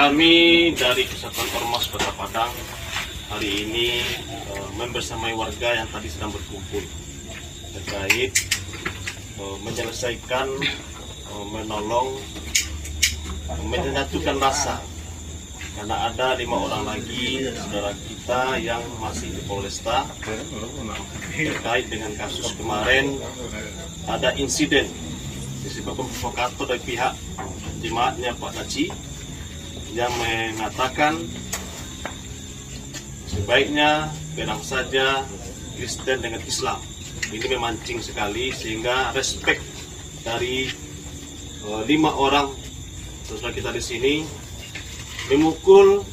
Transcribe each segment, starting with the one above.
Kami dari Kesatuan Ormas Kota Padang hari ini membersamai warga yang tadi sedang berkumpul terkait menyelesaikan, menolong, menyatukan rasa karena ada 5 orang lagi saudara kita yang masih di Polresta terkait dengan kasus kemarin ada insiden disebabkan provokator dari pihak jemaatnya Pak Daci yang mengatakan sebaiknya perang saja Kristen dengan Islam. Ini memancing sekali sehingga respect dari 5 orang saudara kita di sini memukul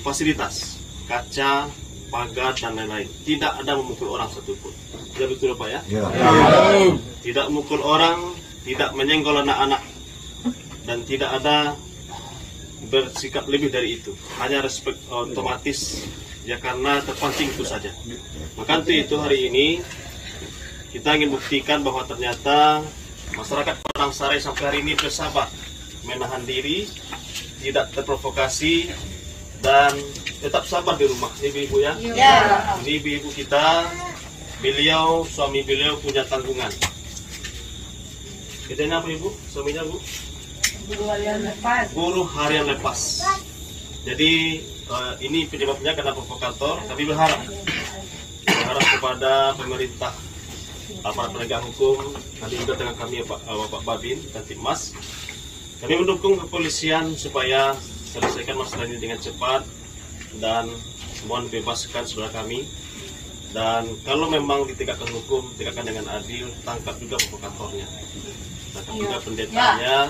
fasilitas kaca, pagar dan lain-lain. Tidak ada memukul orang satupun. Tidak betul Pak ya? Ya. Tidak memukul orang, tidak menyenggol anak-anak dan tidak ada bersikap lebih dari itu. Hanya respect otomatis ya karena terpancing itu saja. Maka itu hari ini kita ingin buktikan bahwa ternyata masyarakat Padang Sarai sampai hari ini bersabar menahan diri, tidak terprovokasi dan tetap sabar di rumah. Ini ibu ya. Ya. Ini ibu kita, beliau suami beliau punya tanggungan. Kita apa ibu? Suaminya bu? Buruh harian lepas. Buruh harian lepas. Jadi ini penyebabnya karena provokator. Kami berharap kepada pemerintah, aparat penegak hukum, nanti juga dengan kami Bapak Babin dan Timmas. Kami mendukung kepolisian supaya selesaikan masalah ini dengan cepat dan mohon bebaskan saudara kami. Dan kalau memang ditegakkan hukum, tegakkan dengan adil, tangkap juga provokatornya, tangkap juga pendetanya.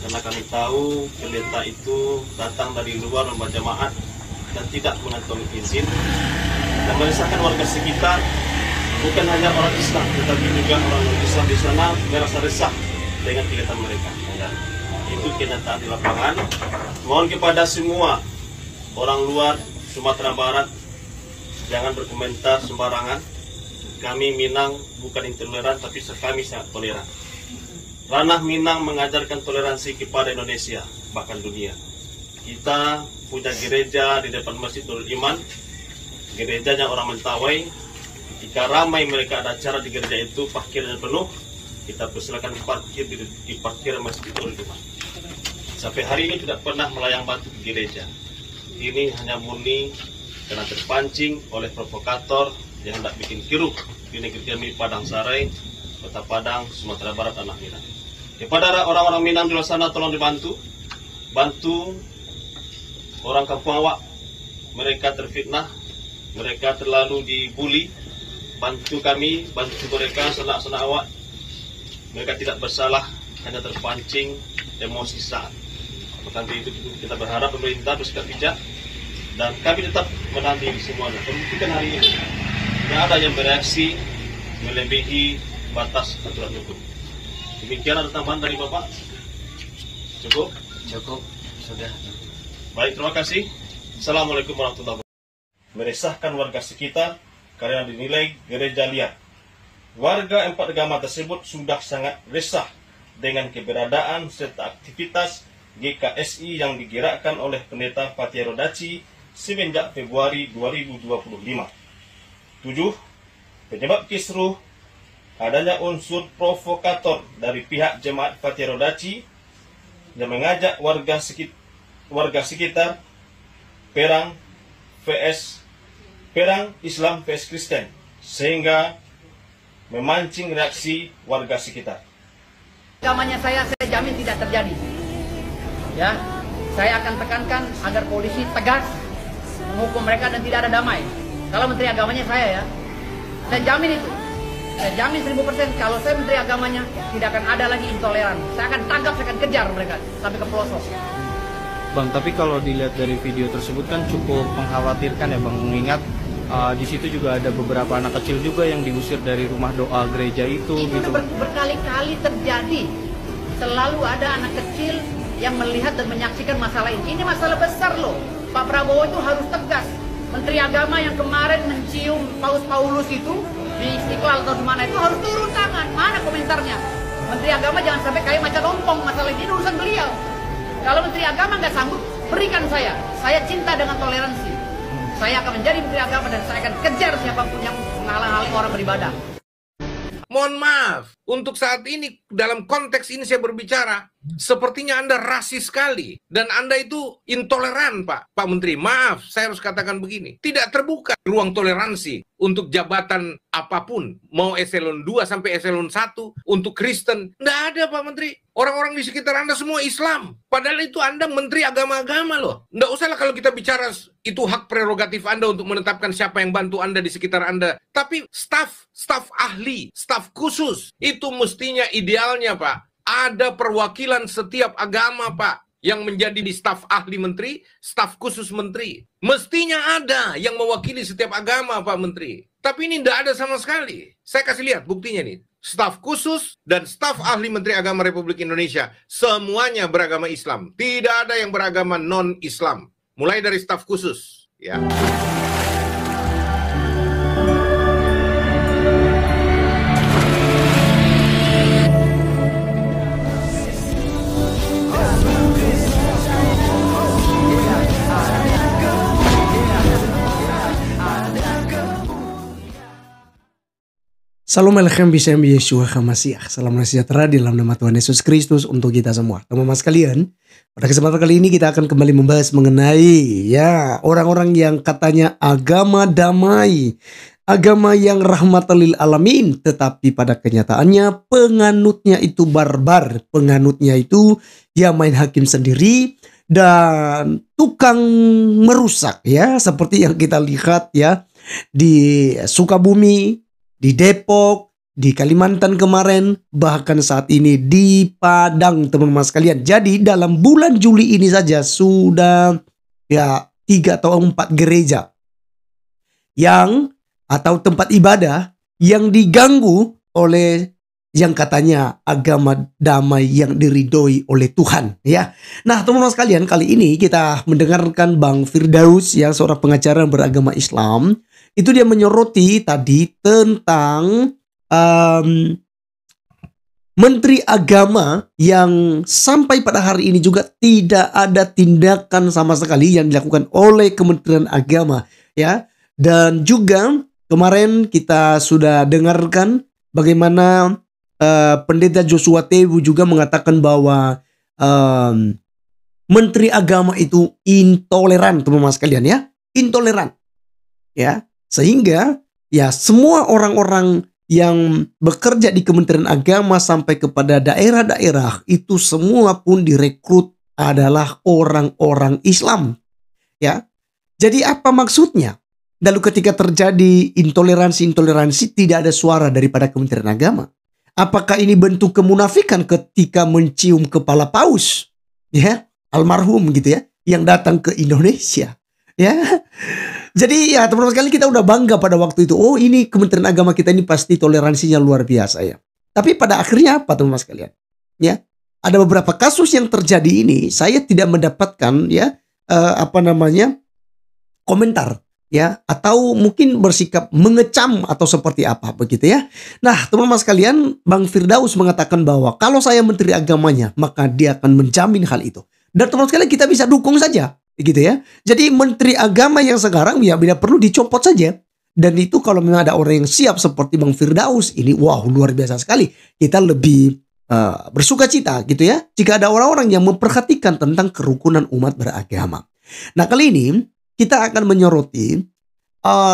Karena kami tahu pendeta itu datang dari luar lembaga jemaat dan tidak mengantongi izin dan meresahkan warga sekitar. Bukan hanya orang Islam, tetapi juga orang non-Islam di sana merasa resah dengan kegiatan mereka. Dan itu kenyataan di lapangan. Mohon kepada semua orang luar Sumatera Barat jangan berkomentar sembarangan. Kami Minang bukan intoleran, tapi kami sangat toleran. Ranah Minang mengajarkan toleransi kepada Indonesia, bahkan dunia. Kita punya gereja di depan Masjid Nurul Iman, gerejanya orang Mentawai. Ketika ramai mereka ada acara di gereja itu, parkirnya penuh, kita persilakan parkir di parkiran Masjid Nurul Iman. Sampai hari ini tidak pernah melayang batu ke gereja. Ini hanya murni karena terpancing oleh provokator yang hendak bikin keruh di negeri kami Padang Sarai, Kota Padang, Sumatera Barat, Tanah Minang. Kepada orang-orang Minang di luar sana, tolong dibantu, bantu orang kampung awak. Mereka terfitnah, mereka terlalu dibuli. Bantu kami, bantu mereka, sanak-sanak awak. Mereka tidak bersalah, hanya terpancing emosi saat. Maka itu kita berharap pemerintah bersikap bijak dan kami tetap menahan diri semuanya. Pembuktikan hari ini tidak ada yang bereaksi melebihi batas aturan hukum. Demikian, ada tambahan dari Bapak? Cukup? Cukup, sudah. Baik, terima kasih. Assalamualaikum warahmatullahi wabarakatuh. Meresahkan warga sekitar karena dinilai gereja liar. Warga 4 agama tersebut sudah sangat resah dengan keberadaan serta aktivitas GKSI yang digerakkan oleh Pendeta Fathiero Daci semenjak Februari 2025. 7. Penyebab kisruh adanya unsur provokator dari pihak jemaat Fathiero Daci yang mengajak warga sekitar perang Islam vs Kristen sehingga memancing reaksi warga sekitar. Agamanya saya jamin tidak terjadi. Ya, saya akan tekankan agar polisi tegas menghukum mereka dan tidak ada damai. Kalau menteri agamanya saya saya jamin itu. Saya jamin 1000% kalau saya menteri agamanya tidak akan ada lagi intoleran. Saya akan tangkap, saya akan kejar mereka sampai ke pelosok. Bang, tapi kalau dilihat dari video tersebut kan cukup mengkhawatirkan ya Bang, mengingat di situ juga ada beberapa anak kecil juga yang diusir dari rumah doa gereja itu gitu. Berkali-kali terjadi. Selalu ada anak kecil yang melihat dan menyaksikan masalah ini. Ini masalah besar loh. Pak Prabowo itu harus tegas. Menteri Agama yang kemarin mencium Paus Paulus itu di Istiqlal atau di mana itu harus turun tangan. Mana komentarnya? Menteri Agama jangan sampai kayak macan ompong masalah ini urusan beliau. Kalau Menteri Agama nggak sanggup, berikan saya. Saya cinta dengan toleransi. Saya akan menjadi Menteri Agama dan saya akan kejar siapapun yang menghalang-halangi orang beribadah. Mohon maaf, untuk saat ini dalam konteks ini saya berbicara, sepertinya Anda rasis sekali dan Anda itu intoleran, Pak Menteri. Maaf, saya harus katakan begini. Tidak terbuka ruang toleransi untuk jabatan apapun, mau eselon 2 sampai eselon 1 untuk Kristen. Nggak ada, Pak Menteri. Orang-orang di sekitar Anda semua Islam. Padahal itu Anda Menteri agama-agama loh. Nggak usahlah kalau kita bicara itu hak prerogatif Anda untuk menetapkan siapa yang bantu Anda di sekitar Anda. Tapi staf ahli, staf khusus, itu mestinya idealnya, Pak. Ada perwakilan setiap agama, Pak, yang menjadi di staf ahli menteri, staf khusus menteri. Mestinya ada yang mewakili setiap agama, Pak Menteri. Tapi ini tidak ada sama sekali. Saya kasih lihat buktinya nih. Staf khusus dan staf ahli Menteri Agama Republik Indonesia, semuanya beragama Islam. Tidak ada yang beragama non-Islam. Mulai dari staf khusus, ya. Salam alechem bishem Yeshua HaMashiach. Salam sejahtera di dalam nama Tuhan Yesus Kristus untuk kita semua. Teman-teman sekalian, pada kesempatan kali ini kita akan kembali membahas mengenai orang-orang yang katanya agama damai, agama yang rahmatan lil alamin, tetapi pada kenyataannya penganutnya itu barbar, penganutnya itu main hakim sendiri dan tukang merusak, seperti yang kita lihat di Sukabumi, di Depok, di Kalimantan kemarin, bahkan saat ini di Padang, teman-teman sekalian. Jadi dalam bulan Juli ini saja sudah 3 atau 4 gereja atau tempat ibadah yang diganggu oleh yang katanya agama damai yang diridhoi oleh Tuhan, Nah, teman-teman sekalian, kali ini kita mendengarkan Bang Firdaus yang seorang pengacara beragama Islam. Itu dia menyoroti tadi tentang Menteri Agama yang sampai pada hari ini juga tidak ada tindakan sama sekali yang dilakukan oleh Kementerian Agama, Dan juga kemarin kita sudah dengarkan bagaimana Pendeta Joshua Tebu juga mengatakan bahwa Menteri Agama itu intoleran, teman-teman sekalian, intoleran, Sehingga semua orang-orang yang bekerja di Kementerian Agama sampai kepada daerah-daerah itu semua pun direkrut adalah orang-orang Islam, Jadi apa maksudnya? Lalu ketika terjadi intoleransi tidak ada suara daripada Kementerian Agama. Apakah ini bentuk kemunafikan ketika mencium kepala paus, almarhum gitu yang datang ke Indonesia, Jadi teman-teman sekalian, kita udah bangga pada waktu itu. Oh, ini Kementerian Agama kita ini pasti toleransinya luar biasa, Tapi pada akhirnya apa, teman-teman sekalian? Ada beberapa kasus yang terjadi ini, saya tidak mendapatkan komentar, atau mungkin bersikap mengecam atau seperti apa begitu, Nah, teman-teman sekalian, Bang Firdaus mengatakan bahwa kalau saya Menteri Agamanya, maka dia akan menjamin hal itu. Dan teman-teman sekalian, kita bisa dukung saja. Jadi Menteri Agama yang sekarang bila perlu dicopot saja. Dan itu kalau memang ada orang yang siap seperti Bang Firdaus ini, luar biasa sekali. Kita lebih bersuka cita jika ada orang-orang yang memperhatikan tentang kerukunan umat beragama. Nah, kali ini kita akan menyoroti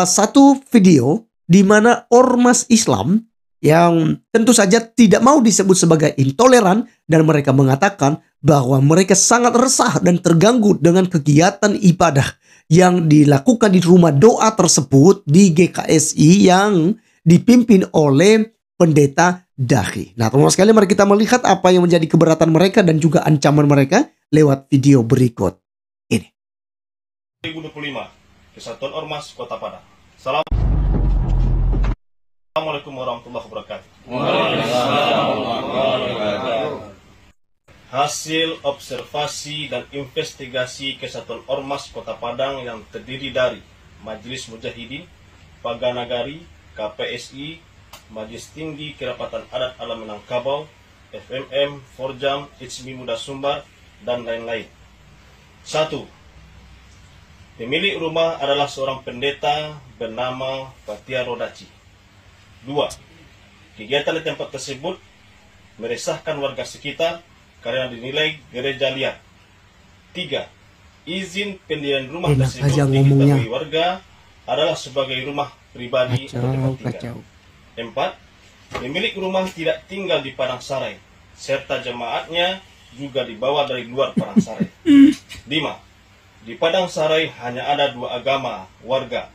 satu video di mana ormas Islam yang tentu saja tidak mau disebut sebagai intoleran, dan mereka mengatakan bahwa mereka sangat resah dan terganggu dengan kegiatan ibadah yang dilakukan di rumah doa tersebut di GKSI yang dipimpin oleh Pendeta Dahi. Nah, teman-teman sekalian, mari kita melihat apa yang menjadi keberatan mereka dan juga ancaman mereka lewat video berikut ini. 2025, Kesatuan Ormas Kota Padang. Assalamualaikum warahmatullahi wabarakatuh. Hasil observasi dan investigasi Kesatuan Ormas Kota Padang yang terdiri dari Majelis Mujahidin, Paganagari, KPSI, Majelis Tinggi Kerapatan Adat Alam Minangkabau, FMM, Forjam, Ijmi Muda Sumbar, dan lain-lain. 1. Pemilik rumah adalah seorang pendeta bernama Fatia Rodaci. 2. Kegiatan di tempat tersebut meresahkan warga sekitar karena dinilai gereja liar. 3. Izin pendirian rumah Enak tersebut aja ngomongnya. diketahui warga adalah sebagai rumah pribadi atau tempat tinggal. 4. Pemilik rumah tidak tinggal di Padang Sarai, serta jemaatnya juga dibawa dari luar Padang Sarai. 5. Di Padang Sarai hanya ada 2 agama warga,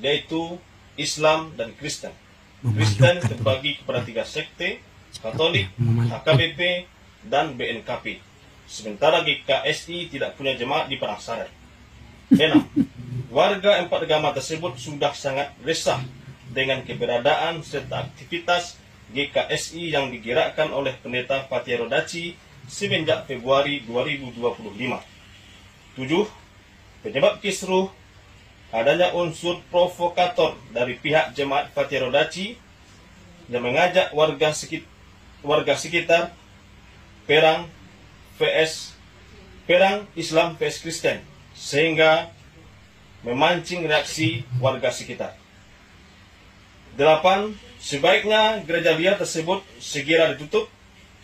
yaitu Islam dan Kristen. Kristen terbagi kepada 3 sekte, Katolik, HKBP, dan BNKP. Sementara GKSI tidak punya jemaat di Padang Sarai. 6. Warga 4 agama tersebut sudah sangat resah dengan keberadaan serta aktivitas GKSI yang digerakkan oleh pendeta Fatia Rodaci semenjak Februari 2025. 7. Penyebab kisruh adanya unsur provokator dari pihak jemaat Fatia Rodaci yang mengajak warga sekitar perang Islam vs Kristen sehingga memancing reaksi warga sekitar. 8. Sebaiknya gereja liar tersebut segera ditutup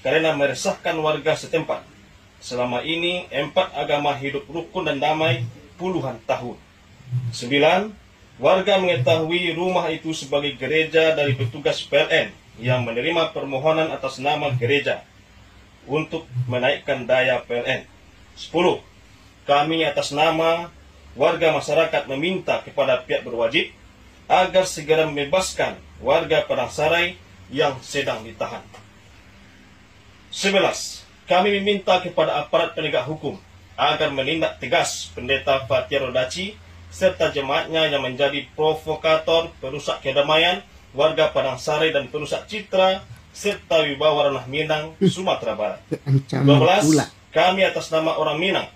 karena meresahkan warga setempat. Selama ini 4 agama hidup rukun dan damai puluhan tahun. 9. Warga mengetahui rumah itu sebagai gereja dari petugas PLN yang menerima permohonan atas nama gereja untuk menaikkan daya PLN. 10. Kami atas nama warga masyarakat meminta kepada pihak berwajib agar segera membebaskan warga Padang Sarai yang sedang ditahan. 11. Kami meminta kepada aparat penegak hukum agar menindak tegas pendeta Fatia Rodaci serta jemaatnya yang menjadi provokator, perusak kedamaian warga Padang Sarai dan perusak citra serta wibawa ranah Minang, Sumatera Barat. 12. Kami atas nama orang Minang,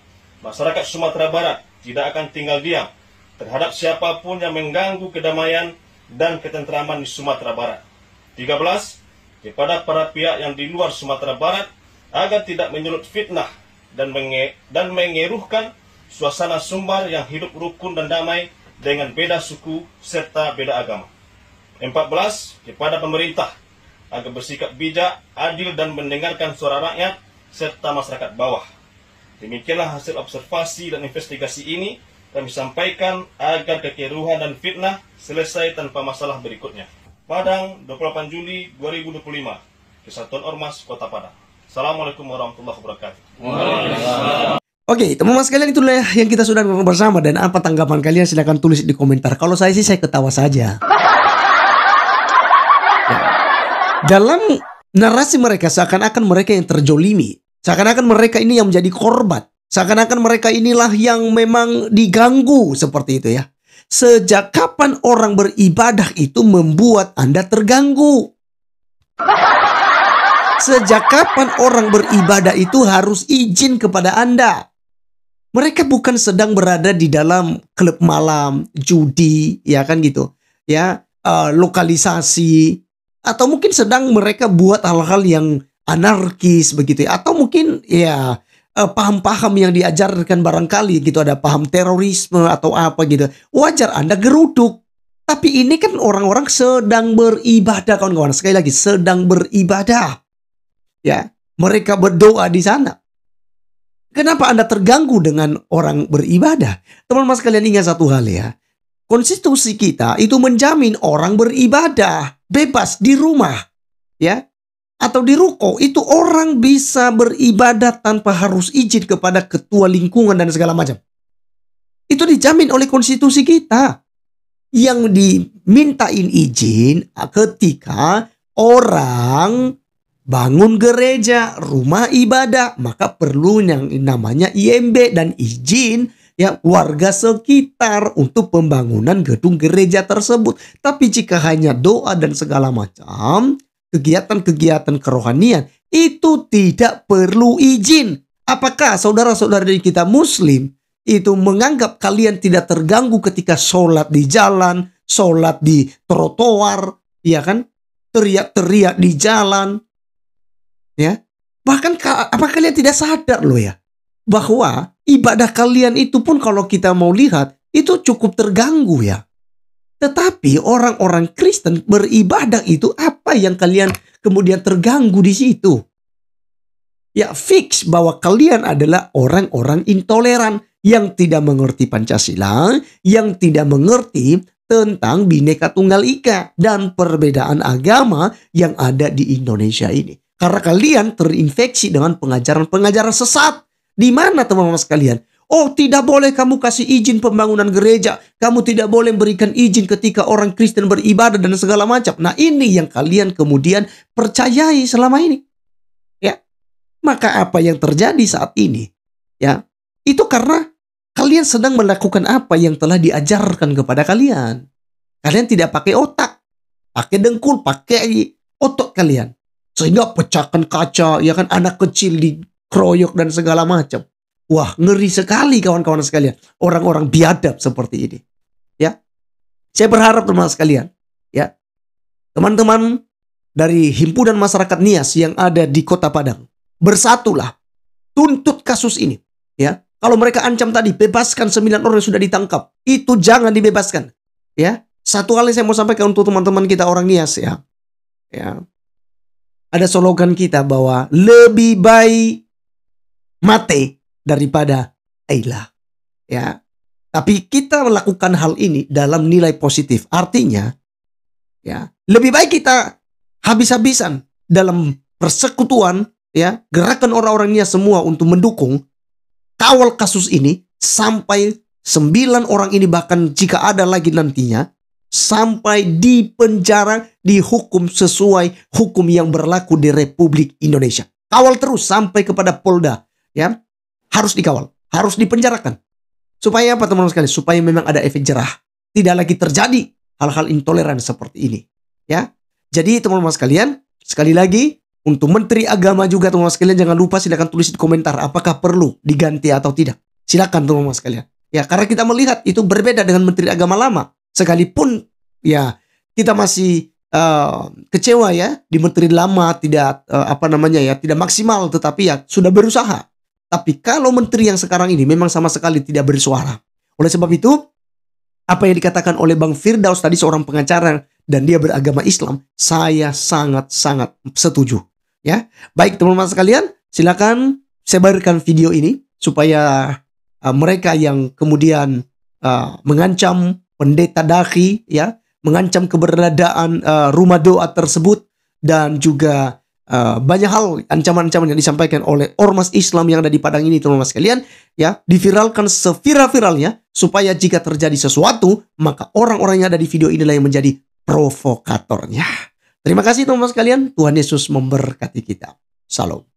masyarakat Sumatera Barat tidak akan tinggal diam terhadap siapapun yang mengganggu kedamaian dan ketentraman di Sumatera Barat. 13. Kepada para pihak yang di luar Sumatera Barat agar tidak menyulut fitnah dan mengeruhkan suasana Sumbar yang hidup rukun dan damai dengan beda suku serta beda agama. 14. Kepada pemerintah agar bersikap bijak, adil dan mendengarkan suara rakyat serta masyarakat bawah. Demikianlah hasil observasi dan investigasi ini kami sampaikan agar kekeruhan dan fitnah selesai tanpa masalah berikutnya. Padang, 28 Juli 2025, Kesatuan Ormas Kota Padang. Assalamualaikum warahmatullahi wabarakatuh. Oke, teman-teman sekalian, itulah yang kita sudah bersama, dan apa tanggapan kalian silahkan tulis di komentar. Kalau saya sih saya ketawa saja. Ya. Dalam narasi mereka seakan-akan mereka yang terjolimi, seakan-akan mereka ini yang menjadi korban, seakan-akan mereka inilah yang memang diganggu seperti itu ya. Sejak kapan orang beribadah itu membuat Anda terganggu? Sejak kapan orang beribadah itu harus izin kepada Anda? Mereka bukan sedang berada di dalam klub malam, judi, ya kan gitu, ya, lokalisasi, atau mungkin sedang mereka buat hal-hal yang anarkis begitu, ya, atau mungkin ya paham-paham yang diajarkan barangkali gitu, ada paham terorisme atau apa gitu. Wajar Anda geruduk. Tapi ini kan orang-orang sedang beribadah, kawan-kawan. Sekali lagi, sedang beribadah. Ya, mereka berdoa di sana. Kenapa Anda terganggu dengan orang beribadah? Teman-teman sekalian, ingat satu hal ya. Konstitusi kita itu menjamin orang beribadah bebas di rumah, ya, atau di ruko. Itu orang bisa beribadah tanpa harus izin kepada ketua lingkungan dan segala macam. Itu dijamin oleh konstitusi kita. Yang dimintain izin ketika orang bangun gereja, rumah ibadah, maka perlu yang namanya IMB dan izin ya warga sekitar untuk pembangunan gedung gereja tersebut. Tapi jika hanya doa dan segala macam, kegiatan-kegiatan kerohanian itu tidak perlu izin. Apakah saudara-saudara kita Muslim itu menganggap kalian tidak terganggu ketika sholat di jalan, sholat di trotoar, ya kan? Teriak-teriak di jalan, ya. Bahkan apa kalian tidak sadar loh ya? bahwa ibadah kalian itu pun kalau kita mau lihat itu cukup terganggu ya. Tetapi orang-orang Kristen beribadah itu apa yang kalian kemudian terganggu di situ? Ya fix bahwa kalian adalah orang-orang intoleran yang tidak mengerti Pancasila, yang tidak mengerti tentang Bhinneka Tunggal Ika dan perbedaan agama yang ada di Indonesia ini. Karena kalian terinfeksi dengan pengajaran-pengajaran sesat. Di mana teman-teman sekalian? Oh, tidak boleh kamu kasih izin pembangunan gereja. Kamu tidak boleh berikan izin ketika orang Kristen beribadah dan segala macam. Nah, ini yang kalian kemudian percayai selama ini. Ya. Maka apa yang terjadi saat ini? Ya, itu karena kalian sedang melakukan apa yang telah diajarkan kepada kalian. Kalian tidak pakai otak, pakai dengkul, pakai otot kalian. Sehingga pecahkan kaca, ya kan, anak kecil dikeroyok dan segala macam. Wah, ngeri sekali kawan-kawan sekalian. Orang-orang biadab seperti ini. Ya. Saya berharap teman-teman sekalian, ya. Teman-teman dari himpunan masyarakat Nias yang ada di Kota Padang, bersatulah. Tuntut kasus ini, ya. Kalau mereka ancam tadi, bebaskan 9 orang yang sudah ditangkap. Itu jangan dibebaskan. Ya. Satu hal yang saya mau sampaikan untuk teman-teman kita orang Nias, ya. Ya. Ada slogan kita bahwa lebih baik mati daripada ailah. Ya. Tapi kita melakukan hal ini dalam nilai positif. Artinya, ya, lebih baik kita habis-habisan dalam persekutuan, ya, gerakan orang-orang Nias semua untuk mendukung kawal kasus ini sampai 9 orang ini, bahkan jika ada lagi nantinya, sampai di penjara, dihukum sesuai hukum yang berlaku di Republik Indonesia. Kawal terus sampai kepada Polda, ya. Harus dikawal, harus dipenjarakan. Supaya apa teman-teman sekalian? Supaya memang ada efek jerah. Tidak lagi terjadi hal-hal intoleran seperti ini, ya. Jadi teman-teman sekalian, sekali lagi untuk Menteri Agama juga teman-teman sekalian, jangan lupa silakan tulis di komentar apakah perlu diganti atau tidak. Silakan teman-teman sekalian. Ya, karena kita melihat itu berbeda dengan Menteri Agama lama. Sekalipun ya kita masih kecewa ya di Menteri lama tidak tidak maksimal, tetapi ya sudah berusaha. Tapi kalau menteri yang sekarang ini memang sama sekali tidak bersuara. Oleh sebab itu, apa yang dikatakan oleh Bang Firdaus tadi, seorang pengacara dan dia beragama Islam, saya sangat-sangat setuju. Ya, baik teman-teman sekalian, silakan sebarkan video ini supaya mereka yang kemudian mengancam pendeta Dahi, ya, mengancam keberadaan rumah doa tersebut, dan juga banyak hal ancaman-ancaman yang disampaikan oleh ormas Islam yang ada di Padang ini teman-teman sekalian, ya, diviralkan seviral-viralnya supaya jika terjadi sesuatu maka orang-orang yang ada di video inilah yang menjadi provokatornya. Terima kasih teman-teman sekalian, Tuhan Yesus memberkati kita. Shalom.